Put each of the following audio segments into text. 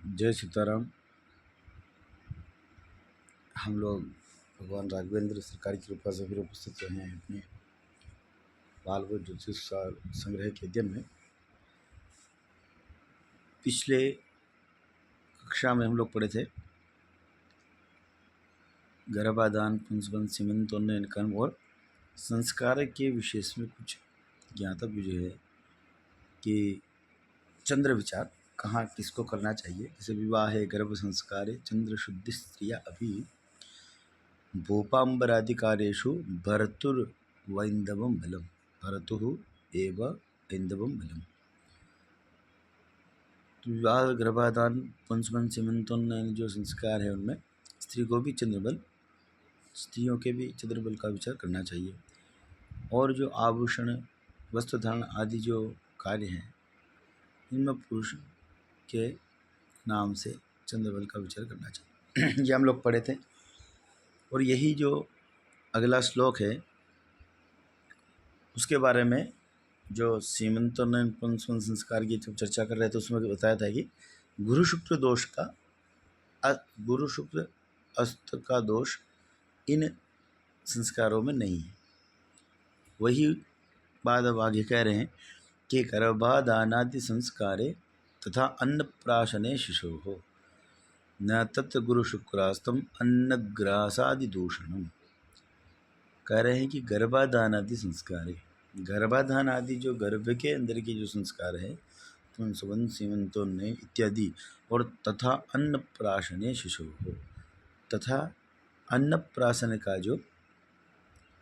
जय सीताराम। हम लोग भगवान राघवेंद्र सरकार की कृपा से फिर उपस्थित रहे हैं अपने बालव ज्योतिष संग्रह के अध्ययन में। पिछले कक्षा में हम लोग पढ़े थे गर्भाधान, पुंसवन, सीमंतोन्नयन, कर्म और संस्कार के विशेष में कुछ ज्ञातव्य जो है कि चंद्र विचार कहाँ किसको करना चाहिए। जैसे विवाह है, गर्भ संस्कार, चंद्र शुद्धि स्त्रिया अभी भूपाम्बरादिकारेषु भर्तुर्वैन्दवं बलम, भर्तुः एव ऐन्दवं बलम। तो विवाह, गर्भाधान, पुंसवन, सीमंतोन्नयन जो संस्कार है उनमें स्त्री को भी चंद्रबल, स्त्रियों के भी चंद्रबल का विचार करना चाहिए। और जो आभूषण, वस्त्र धारण आदि जो कार्य हैं इनमें पुरुष के नाम से चंद्रबल का विचार करना चाहिए। ये हम लोग पढ़े थे। और यही जो अगला श्लोक है उसके बारे में जो सीमंतोन्नयन, पुंसवन संस्कार की जब चर्चा कर रहे थे उसमें बताया था कि गुरु शुक्र दोष का, गुरु शुक्र अस्त का दोष इन संस्कारों में नहीं है। वही बात अब आगे कह रहे हैं कि गर्भाधानादि संस्कारे तथा अन्नप्राशने शिशोः न तत्र गुरु शुक्रास्तम अन्नग्रासादि दूषणम। कह रहे हैं कि गर्भाधान आदि संस्कार है, गर्भाधान आदि जो गर्भ के अंदर के जो संस्कार है, पुंसवन, सीमंतोन्नयन इत्यादि, और तथा अन्नप्राशने शिशोः, तथा अन्नप्राशन का जो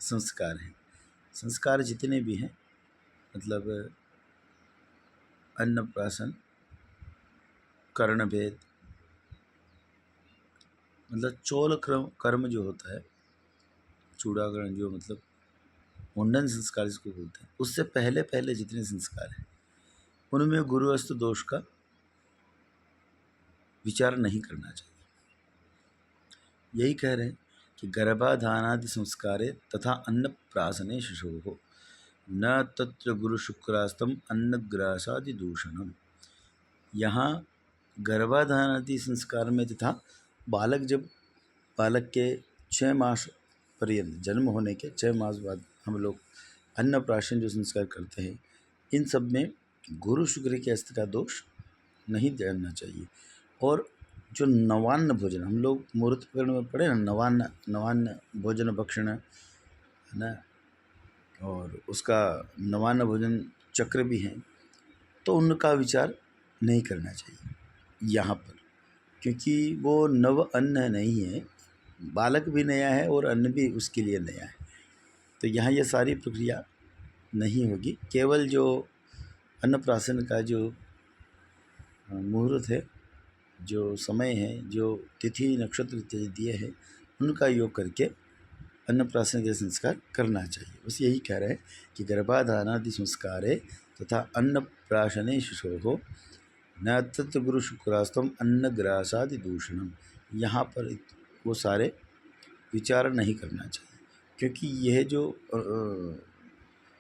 संस्कार है, संस्कार जितने भी हैं मतलब अन्नप्राशन, कर्णभेद, मतलब चोल कर्म जो होता है, चूड़ाकरण जो मतलब मुंडन संस्कार जिसको बोलते हैं, उससे पहले पहले जितने संस्कार हैं उनमें गुरुअस्त दोष का विचार नहीं करना चाहिए। यही कह रहे हैं कि गर्भाधानादि संस्कारे तथा अन्नप्राशने शिशोः न तत्र गुरु शुक्रास्तम अन्नग्रासादि दूषणम। यहाँ गर्भाधानादि संस्कार में तथा बालक, जब बालक के 6 मास पर्यंत, जन्म होने के 6 मास बाद हम लोग अन्नप्राशन जो संस्कार करते हैं, इन सब में गुरु शुक्र के अस्त का दोष नहीं जानना चाहिए। और जो नवान्न भोजन हम लोग मुहूर्त प्रकरण में पढ़े ना, नवान्न भोजन भक्षण है ना, और उसका नवान्न भोजन चक्र भी है, तो उनका विचार नहीं करना चाहिए यहाँ पर, क्योंकि वो नव अन्न नहीं है, बालक भी नया है और अन्न भी उसके लिए नया है। तो यहाँ ये सारी प्रक्रिया नहीं होगी। केवल जो अन्नप्राशन का जो मुहूर्त है, जो समय है, जो तिथि नक्षत्र इत्यादि दिए हैं, उनका योग करके अन्नप्राशन के संस्कार करना चाहिए। बस यही कह रहे हैं कि गर्भाधानादि संस्कारे तथा अन्नप्राशने शिशोः न तत्र गुरु शुक्रास्तम अन्नग्रासादि दूषणम। यहाँ पर वो सारे विचार नहीं करना चाहिए, क्योंकि यह जो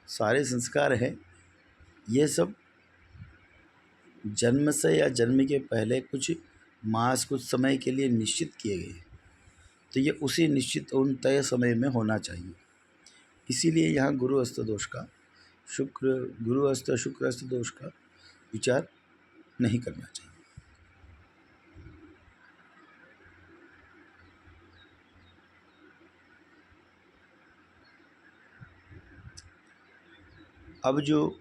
सारे संस्कार हैं ये सब जन्म से या जन्म के पहले कुछ मास, कुछ समय के लिए निश्चित किए गए, तो ये उसी निश्चित उन तय समय में होना चाहिए। इसीलिए यहाँ गुरुअस्त दोष का, गुरुअस्त शुक्रास्त दोष का विचार नहीं करना चाहिए। अब जो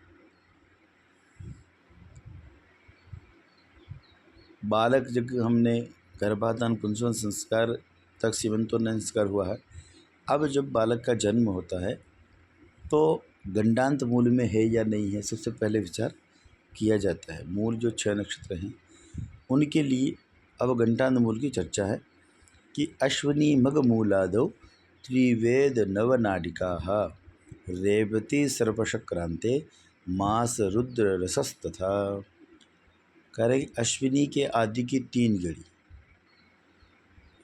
बालक, जब हमने गर्भाधान, पुंसवन संस्कार तक सीमंतोन्नयन संस्कार हुआ है, अब जब बालक का जन्म होता है तो गंडांत मूल में है या नहीं है, सबसे पहले विचार किया जाता है। मूल जो 6 नक्षत्र हैं उनके लिए अब गंडांत मूल की चर्चा है कि अश्विनी मग मूलादौ त्रिवेद नवनाडिकाः रेवती सर्पशक्रांते मास रुद्र रसस्तथा। कह रहे कि अश्विनी के आदि की 3 घड़ी,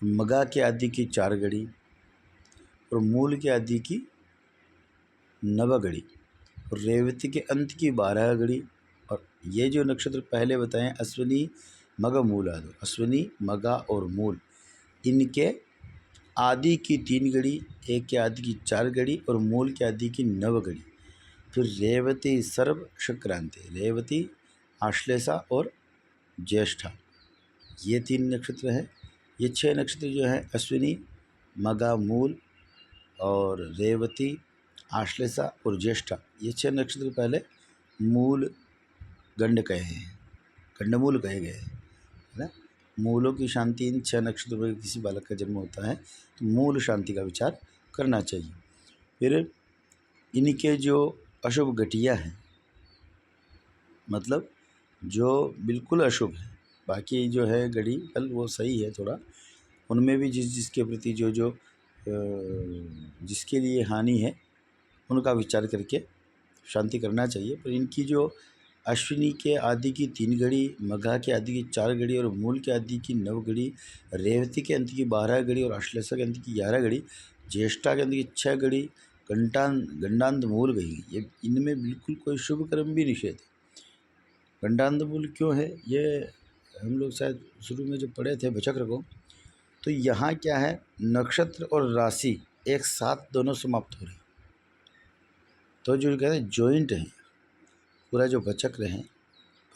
मगा के आदि की 4 घड़ी और मूल के आदि की 9 घड़ी और रेवती के अंत की 12 घड़ी। और ये जो नक्षत्र पहले बताएं, अश्विनी, मग मूल आदि, अश्विनी मगा और मूल, इनके आदि की 3 गड़ी, एक के आदि की 4 गड़ी और मूल के आदि की 9 गड़ी। फिर रेवती सर्व संक्रांति, रेवती आश्लेषा और ज्येष्ठा, ये 3 नक्षत्र हैं। ये 6 नक्षत्र जो हैं अश्विनी मगा मूल और रेवती आश्लेषा और ज्येष्ठा, ये 6 नक्षत्र पहले मूल गंड कहे हैं, गंडमूल कहे गए हैं, है ना। मूलों की शांति इन 6 नक्षत्रों में किसी बालक का जन्म होता है तो मूल शांति का विचार करना चाहिए। फिर इनके जो अशुभ घटिया हैं, मतलब जो बिल्कुल अशुभ है, बाकी जो है घड़ी कल वो सही है थोड़ा, उनमें भी जिसके प्रति जो जिसके लिए हानि है उनका विचार करके शांति करना चाहिए। पर इनकी जो अश्विनी के आदि की 3 घड़ी, मघा के आदि की 4 घड़ी और मूल के आदि की 9 घड़ी, रेवती के अंत की 12 घड़ी और आश्लेषा के अंत की 11 घड़ी, ज्येष्ठा के अंत की 6 घड़ी, गंडांत मूल गई, ये इनमें बिल्कुल कोई शुभ कर्म भी निषेध है। गंडांत मूल क्यों है, ये हम लोग शायद शुरू में जो पढ़े थे बचक्र को, तो यहाँ क्या है, नक्षत्र और राशि एक साथ दोनों समाप्त हो रही, तो जो कहते हैं जॉइंट है पूरा जो वचक्र है,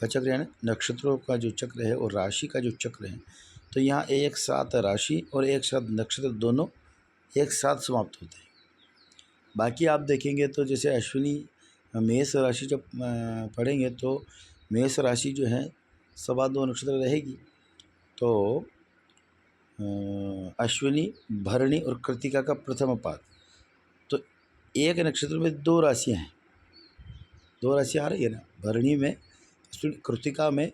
वचक्र यानी नक्षत्रों का जो चक्र है और राशि का जो चक्र है, तो यहाँ एक साथ राशि और एक साथ नक्षत्र दोनों एक साथ समाप्त होते हैं। बाकी आप देखेंगे तो जैसे अश्विनी मेष राशि जब पढ़ेंगे तो मेष राशि जो है 2.25 नक्षत्र रहेगी, तो अश्विनी भरणी और कृतिका का प्रथम पाद, तो एक नक्षत्र में 2 राशियाँ हैं, 2 राशियाँ आ रही है ना, भरणी में कृतिका में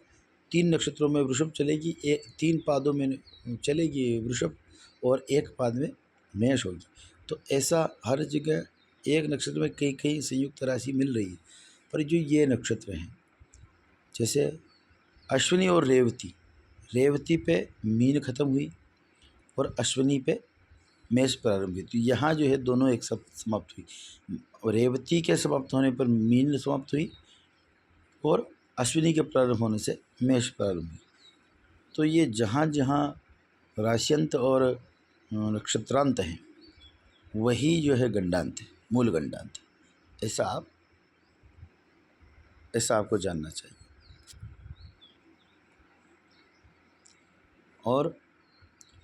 3 नक्षत्रों में वृषभ चलेगी, 3 पादों में चलेगी वृषभ और 1 पाद में मेष होगी। तो ऐसा हर जगह एक नक्षत्र में कई कई संयुक्त राशि मिल रही है। पर जो ये नक्षत्र हैं जैसे अश्विनी और रेवती, रेवती पे मीन खत्म हुई और अश्विनी पे मेष प्रारंभ हुई, तो यहाँ जो है दोनों एक साथ समाप्त हुई। रेवती के समाप्त होने पर मीन समाप्त हुई और अश्विनी के प्रारंभ होने से मेष प्रारंभ हुई। तो ये जहाँ जहाँ राश्यंत और नक्षत्रांत हैं वही जो है गंडांत है, मूल गंडांत है, ऐसा आपको जानना चाहिए। और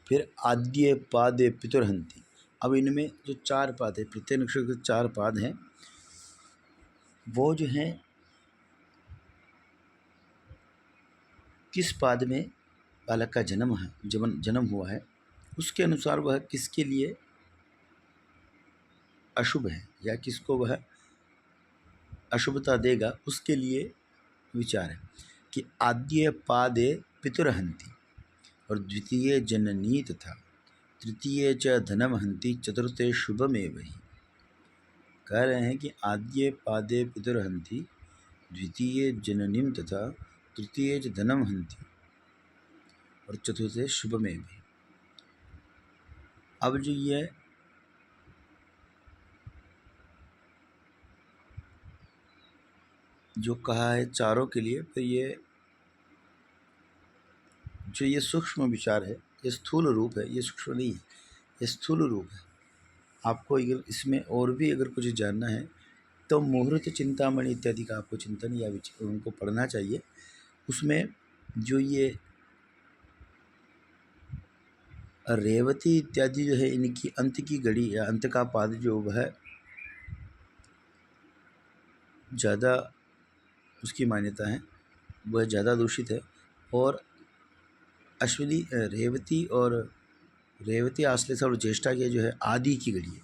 फिर आद्य पादे पितुरहंती, अब इनमें जो 4 पाद है, प्रत्येक नक्षत्र के 4 पाद हैं, वो जो हैं किस पाद में बालक का जन्म हुआ है उसके अनुसार वह किसके लिए अशुभ है या किसको वह अशुभता देगा, उसके लिए विचार है कि आद्य पादे पितुरहंती और द्वितीय जननी तथा तृतीय च धनमहंती चतुर्थे शुभमेव ही। कह रहे हैं कि आद्य पादे पितुरहंती, द्वितीय जननीम तथा तृतीय च धनमहंती और चतुर्थे शुभमेव ही। अब जो ये जो कहा है चारों के लिए, तो ये जो ये सूक्ष्म विचार है, ये स्थूल रूप है, ये सूक्ष्म नहीं है, ये स्थूल रूप है। आपको अगर इसमें और भी अगर कुछ जानना है तो मुहूर्त चिंतामणि इत्यादि का आपको चिंतन या उनको पढ़ना चाहिए। उसमें जो ये रेवती इत्यादि जो है इनकी अंत की घड़ी या अंत का पाद जो वह ज़्यादा उसकी मान्यता है, वह ज़्यादा दूषित है। और अश्विनी रेवती आश्लेषा और ज्येष्ठा के जो है आदि की घड़ी है,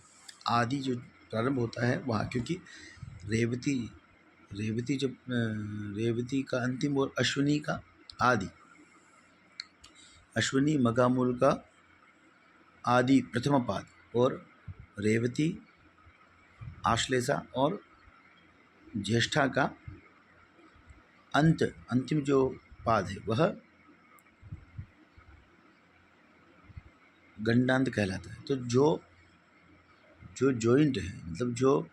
आदि जो प्रारंभ होता है वहाँ, क्योंकि रेवती जब रेवती का अंतिम और अश्विनी का आदि, अश्विनी मगामूल का आदि प्रथम पाद और रेवती आश्लेषा और ज्येष्ठा का अंतिम जो पाद है वह गंडांत कहलाता है। तो जो जॉइंट है, मतलब जो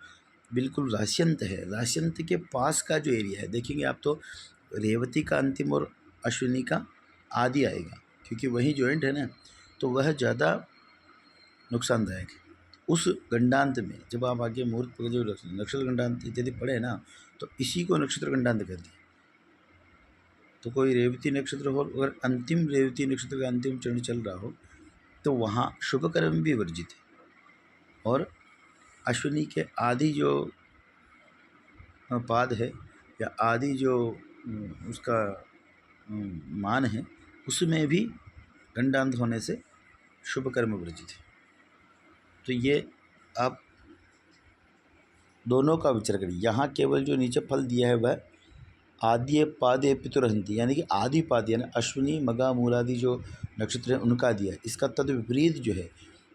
बिल्कुल राश्यंत है, राश्यंत के पास का जो एरिया है, देखेंगे आप तो रेवती का अंतिम और अश्विनी का आदि आएगा, क्योंकि वही जॉइंट है ना, तो वह ज़्यादा नुकसानदायक है। उस गंडांत में जब आप आगे मुहूर्त पर जो नक्षत्र गंडांत इत्यादि पढ़े ना, तो इसी को नक्षत्र गंडांत कहते हैं। तो कोई रेवती नक्षत्र हो, अगर अंतिम रेवती नक्षत्र का अंतिम चरण चल रहा हो, तो वहाँ शुभ कर्म भी वर्जित है। और अश्विनी के आदि जो पाद है या आदि जो उसका मान है, उसमें भी गंडांत होने से शुभ कर्म वर्जित है। तो ये आप दोनों का विचार करिए। यहाँ केवल जो नीचे फल दिया है वह आद्य पादे पितुरहंती, यानी कि आदि पाद यानी अश्विनी मगा मूलादि जो नक्षत्र हैं उनका दिया है। इसका तद विपरीत जो है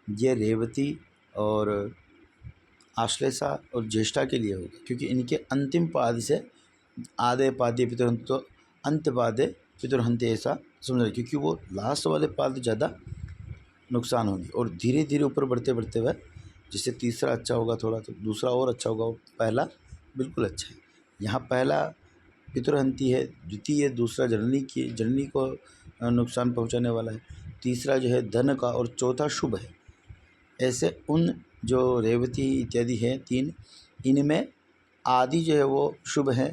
ये रेवती और आश्लेषा और ज्येष्ठा के लिए होगा, क्योंकि इनके अंतिम पाद से आधे पादे पितुरहंत, तो अंत पादे पितुरहंते ऐसा समझ, क्योंकि वो लास्ट वाले पाद ज़्यादा नुकसान होंगे। और धीरे धीरे ऊपर बढ़ते बढ़ते वह, जिससे तीसरा अच्छा होगा थोड़ा, तो दूसरा और अच्छा होगा, पहला बिल्कुल अच्छा है। यहाँ पहला पितुरहंती है, द्वितीय दूसरा जननी को नुकसान पहुँचाने वाला है, तीसरा जो है धन का, और चौथा शुभ है। ऐसे उन जो रेवती इत्यादि है तीन, इनमें आदि जो है वो शुभ है,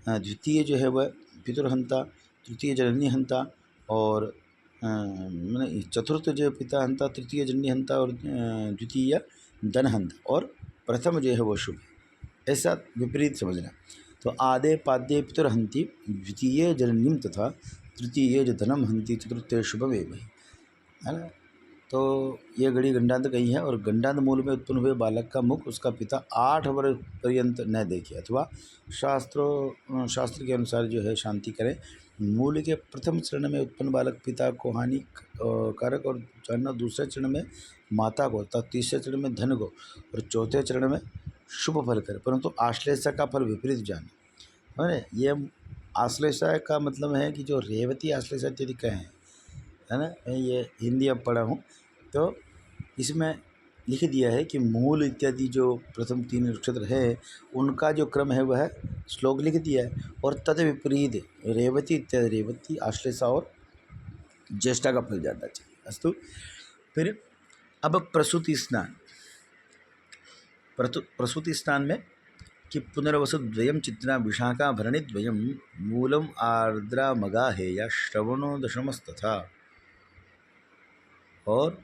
द्वितीय जो है वह पितुरहंता, तृतीय जननी हंता, और मैंने चतुर्थ जो पिता हंता, तृतीय जननी हंता, और द्वितीय धन हंता, और प्रथम जो है वो शुभ, ऐसा विपरीत समझना। तो आदे पाद्ये पितुरहंती, द्वितीय जननीम तथा तृतीय जो धनम हंती, चतुर्थ शुभमेव, है ना। तो ये घड़ी गंडांत कही है। और गंडांत मूल में उत्पन्न हुए बालक का मुख उसका पिता 8 वर्ष पर्यंत न देखे, अथवा शास्त्र के अनुसार जो है शांति करे। मूल के प्रथम चरण में उत्पन्न बालक पिता को हानि कारक और जानना, दूसरे चरण में माता को, तथा तीसरे चरण में धन को, और चौथे चरण में शुभ फल करे, परंतु आश्लेषा का फल विपरीत जाने। है ये आश्लेषा का मतलब है कि जो रेवती आश्लेषा इत्यादि कहे हैं, है ना, मैं ये हिंदी अब पढ़ा हूँ, तो इसमें लिख दिया है कि मूल इत्यादि जो प्रथम 3 नक्षत्र है उनका जो क्रम है वह श्लोक लिख दिया है, और तद विपरीत रेवती इत्यादि, रेवती आश्लेषा और ज्येष्ठा का फल जाना चाहिए। अस्तु, फिर अब प्रसूति स्नान। प्रसूति स्नान में कि पुनर्वसु द्वयम चित्रा विशाखा भरणी द्वयम मूलम आर्द्रा मगा है या श्रवणो दशमस्तथा, और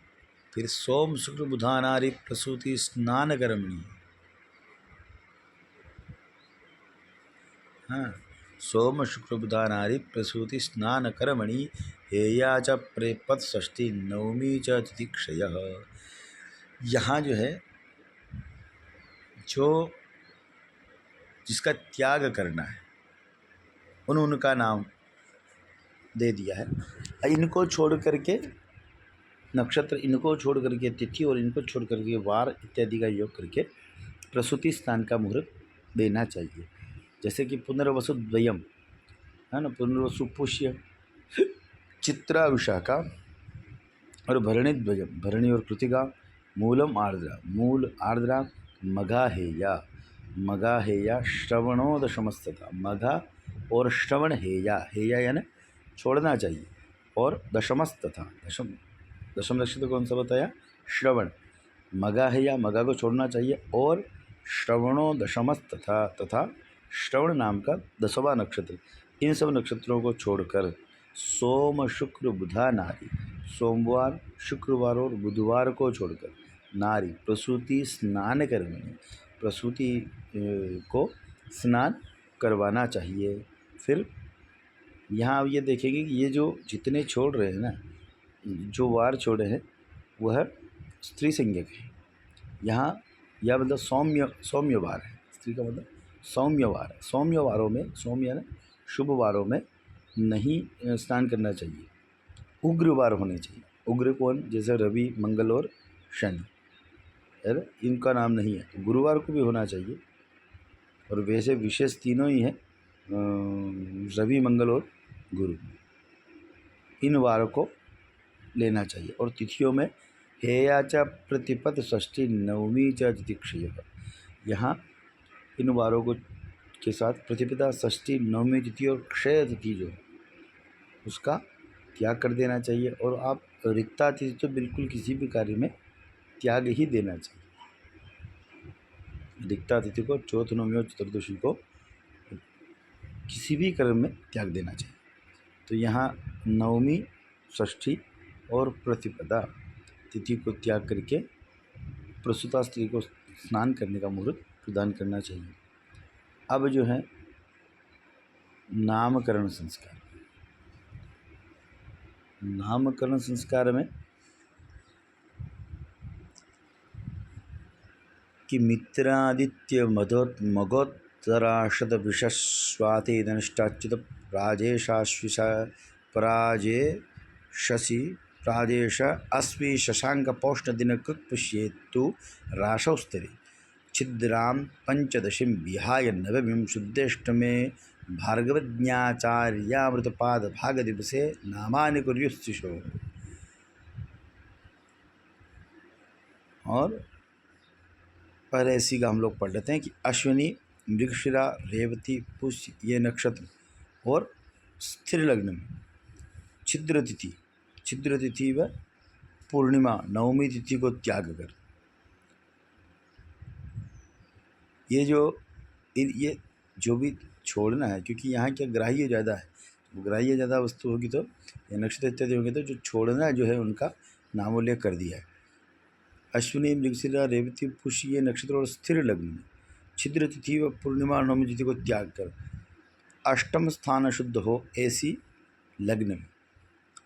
फिर सोम शुक्र बुधानारि प्रसूति स्नान कर्मणि। हाँ, सोम शुक्र बुधानारि प्रसूति स्नान कर्मणि हेया च प्रेपत षष्ठी नवमी च तिथिक्षयः। यहाँ जो है जो जिसका त्याग करना है उनका नाम दे दिया है। इनको छोड़ करके नक्षत्र, इनको छोड़ करके तिथि, और इनको छोड़ करके वार इत्यादि का योग करके प्रसूति स्नान का मुहूर्त देना चाहिए। जैसे कि पुनर्वसु द्वयम, है ना, पुनर्वसु पुष्य, चित्रा विशाखा, और भरणी द्वयम, भरणी और कृतिका, मूलम आर्द्रा, मूल आर्द्रा, मघा हेया, मघा हेया श्रवणो दशमस्तथा, मघा और श्रवण हेया, हेया यानी छोड़ना चाहिए, और दशमस्तथा, दशम नक्षत्र कौन सा बताया, श्रवण, मगा है या मगा को छोड़ना चाहिए, और श्रवणों दशमस तथा श्रवण नाम का 10वां नक्षत्र, इन सब नक्षत्रों को छोड़कर सोम शुक्र बुधा नारी, सोमवार शुक्रवार और बुधवार को छोड़कर नारी प्रसूति स्नान करने, प्रसूति को स्नान करवाना चाहिए। फिर यहाँ आप ये देखेंगे कि ये जो जितने छोड़ रहे हैं ना, जो वार छोड़े हैं वह स्त्री संज्ञक है। यहाँ यह मतलब सौम्य वार है, स्त्री का मतलब सौम्य वार है। सौम्य वारों में, सौम्य यानी शुभ वारों में नहीं स्नान करना चाहिए, उग्र वार होने चाहिए। उग्र कौन, जैसे रवि मंगल और शनि, है ना, इनका नाम नहीं है, तो गुरुवार को भी होना चाहिए। और वैसे विशेष तीनों ही हैं, रवि मंगल और गुरु, इन वारों को लेना चाहिए। और तिथियों में हेया च प्रतिपद षष्ठी नवमी च तिथिक्षय, यहाँ इन वारों को के साथ प्रतिपदा षष्ठी नवमी तिथि और क्षय तिथि जो है उसका त्याग कर देना चाहिए। और आप रिक्ता तिथि तो बिल्कुल किसी भी कार्य में त्याग ही देना चाहिए। रिक्ता तिथि को, चौथ, नवमी और चतुर्दशी को किसी भी कर्म में त्याग देना चाहिए। तो यहाँ नवमी, षष्ठी और प्रतिपदा तिथि को त्याग करके प्रसूता स्त्री को स्नान करने का मुहूर्त प्रदान करना चाहिए। अब जो है नामकरण संस्कार। नामकरण संस्कार में कि मित्रादित्य मगोत्तराशत विश्वाते धनिष्ठाच्युत प्राजेशाश्विष पराजे शशि प्राजेश अश्वि शशांक पौष्ण दिन कृत पुष्येतु राशौस्तरे छिद्रां पंचदशीं विहाय नवमीं शुद्धेष्टमे भार्गवज्ञाचार्यामृतपाद भाग दिवसे नामानि कुर्युस्तिषो। और पहले इसी का हम लोग पढ़ लेते हैं कि अश्विनी, मृगशिरा, रेवती, पुष्य ये नक्षत्र और स्थिर लग्न में छिद्र तिथि व पूर्णिमा नवमी तिथि को त्याग कर ये जो भी छोड़ना है, क्योंकि यहाँ क्या ग्राह्य ज़्यादा है, ग्राह्य ज़्यादा वस्तु होगी तो ये नक्षत्र इत्यादि होंगे तो जो छोड़ना जो है उनका नामोल्लेख कर दिया है। अश्विनी, मृगशिरा, रेवती, पुष्य ये नक्षत्र और स्थिर लग्न में छिद्र तिथि व पूर्णिमा नवमी तिथि को त्याग कर अष्टम स्थान शुद्ध हो ऐसी लग्न में,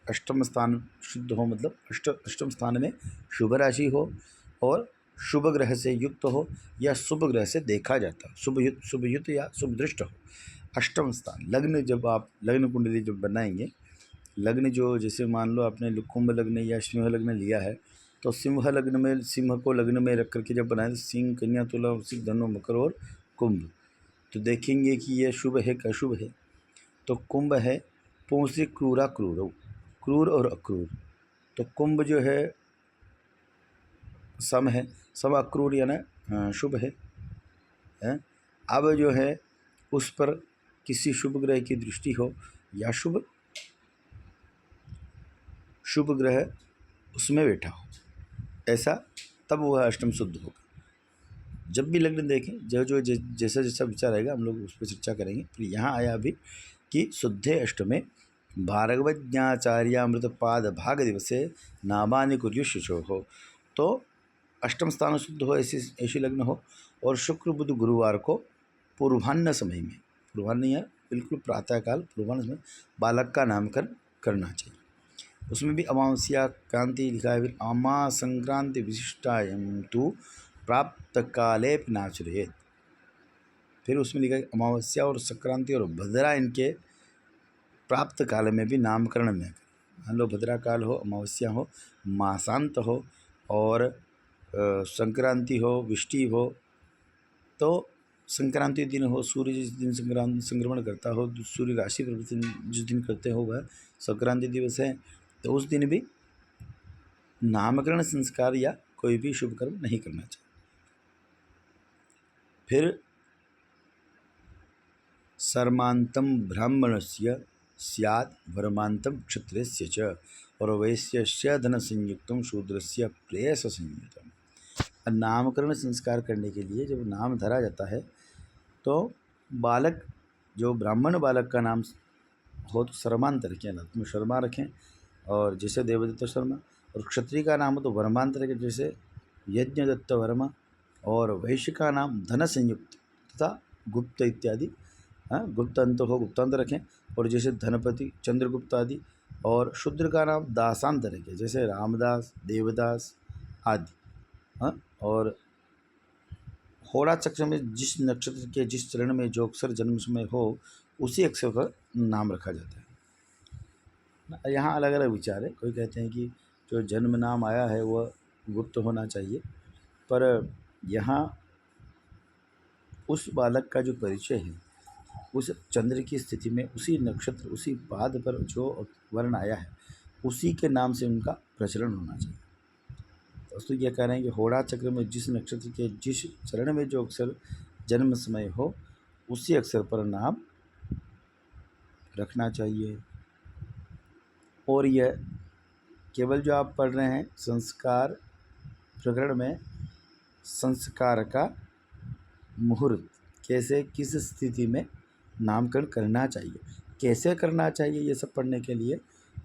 अष्टम स्थान शुद्ध हो मतलब अष्टम स्थान में शुभ राशि हो और शुभ ग्रह से युक्त हो या शुभ ग्रह से देखा जाता हो, शुभ युक्त या शुभ दृष्ट हो। अष्टम स्थान लग्न, जब आप लग्न कुंडली जब बनाएंगे, लग्न जो जैसे मान लो आपने कुंभ लग्न या सिंह लग्न लिया है, तो सिंह लग्न में, सिंह को लग्न में रख करके जब बनाए, सिंह, कन्या, तुला, वृश्चिक, धनु, मकर और कुंभ, तो देखेंगे कि ये शुभ है कि अशुभ है। तो कुंभ है पुंसी क्रूरा क्रूर, क्रूर और अक्रूर, तो कुंभ जो है सम है, सम अक्रूर यानी शुभ है। अब जो है उस पर किसी शुभ ग्रह की दृष्टि हो या शुभ ग्रह उसमें बैठा हो, ऐसा तब वह अष्टम शुद्ध होगा। जब भी लग्न देखें, जो जैसा जैसा विचार आएगा हम लोग उस पर चर्चा करेंगे। फिर यहाँ आया अभी कि शुद्धे अष्टमे भार्गवज्ञाचार्यामृत पाद भाग दिवसे नामानि कुर्युशिशो हो, तो अष्टम स्थान शुद्ध हो ऐसी लग्न हो और शुक्र बुध गुरुवार को पूर्वाह्न समय में, पूर्वाह्न या बिल्कुल प्रातःकाल पूर्वाह्न समय बालक का नामकरण करना चाहिए। उसमें भी अमावस्या क्रांति लिखा है, अमा संक्रांति विशिष्टायं तु प्राप्त काले नाचुरेत। फिर उसमें लिखा है अमावस्या और संक्रांति और भद्रा इनके प्राप्त काल में भी नामकरण न करें। मान लो भद्रा काल हो, अमावस्या हो, मासांत हो और संक्रांति हो, विष्टि हो, तो संक्रांति दिन हो, सूर्य जिस दिन संक्रमण करता हो, सूर्य राशि परिवर्तन जिस दिन करते हो वह संक्रांति दिवस है, तो उस दिन भी नामकरण संस्कार या कोई भी शुभ कर्म नहीं करना चाहिए। फिर सर्मांतम ब्राह्मणस्य स्यात् वर्मांतम क्षत्रियस्य च और वैश्यस्य धन संयुक्तम शूद्रस्य प्रेयस संयुक्तम। नामकरण संस्कार करने के लिए जब नाम धरा जाता है तो बालक, जो ब्राह्मण बालक का नाम हो तो शर्मांत रखें, तुम शर्मा रखें, और जैसे देवदत्त शर्मा, और क्षत्रिय का नाम हो तो वर्मांत रखें, जैसे यज्ञदत्त वर्मा, और वैश्य का नाम धन संयुक्त तथा गुप्त इत्यादि, गुप्त अंत हो गुप्तांत रखें, और जैसे धनपति, चंद्रगुप्त आदि, और शूद्र का नाम दासांत रखें, जैसे रामदास, देवदास आदि। और होरा चक्र में जिस नक्षत्र के जिस चरण में जो अक्षर जन्म समय हो उसी अक्षर का नाम रखा जाता है। यहाँ अलग अलग विचार है। कोई कहते हैं कि जो जन्म नाम आया है वह गुप्त होना चाहिए, पर यहाँ उस बालक का जो परिचय है उस चंद्र की स्थिति में, उसी नक्षत्र, उसी पाद पर जो वर्ण आया है उसी के नाम से उनका प्रचलन होना चाहिए। तो ये कह रहे हैं कि होड़ा चक्र में जिस नक्षत्र के जिस चरण में जो अक्षर जन्म समय हो उसी अक्षर पर नाम रखना चाहिए। और यह केवल जो आप पढ़ रहे हैं संस्कार प्रकरण में संस्कार का मुहूर्त कैसे किस स्थिति में नामकरण करना चाहिए, कैसे करना चाहिए, ये सब पढ़ने के लिए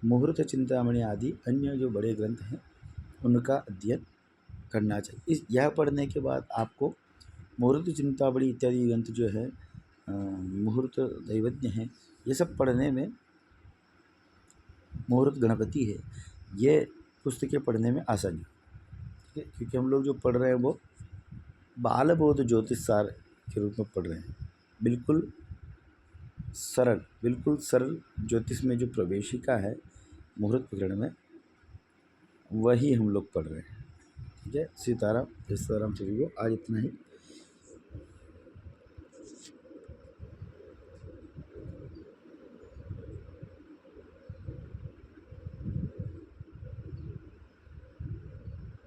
मुहूर्त चिंतामणि आदि अन्य जो बड़े ग्रंथ हैं उनका अध्ययन करना चाहिए। यह पढ़ने के बाद आपको मुहूर्त चिंतामणि इत्यादि ग्रंथ जो है मुहूर्त दैवज्ञ हैं, ये सब पढ़ने में, मुहूर्त गणपति है, ये पुस्तकें पढ़ने में आसानी, ठीक है, क्योंकि हम लोग जो पढ़ रहे हैं वो बालबोध ज्योतिष सार के रूप में पढ़ रहे हैं। बिल्कुल सरल ज्योतिष में जो प्रवेशिका है मुहूर्त प्रकरण में, वही हम लोग पढ़ रहे हैं। ठीक है, सीताराम सभी को। आज इतना ही।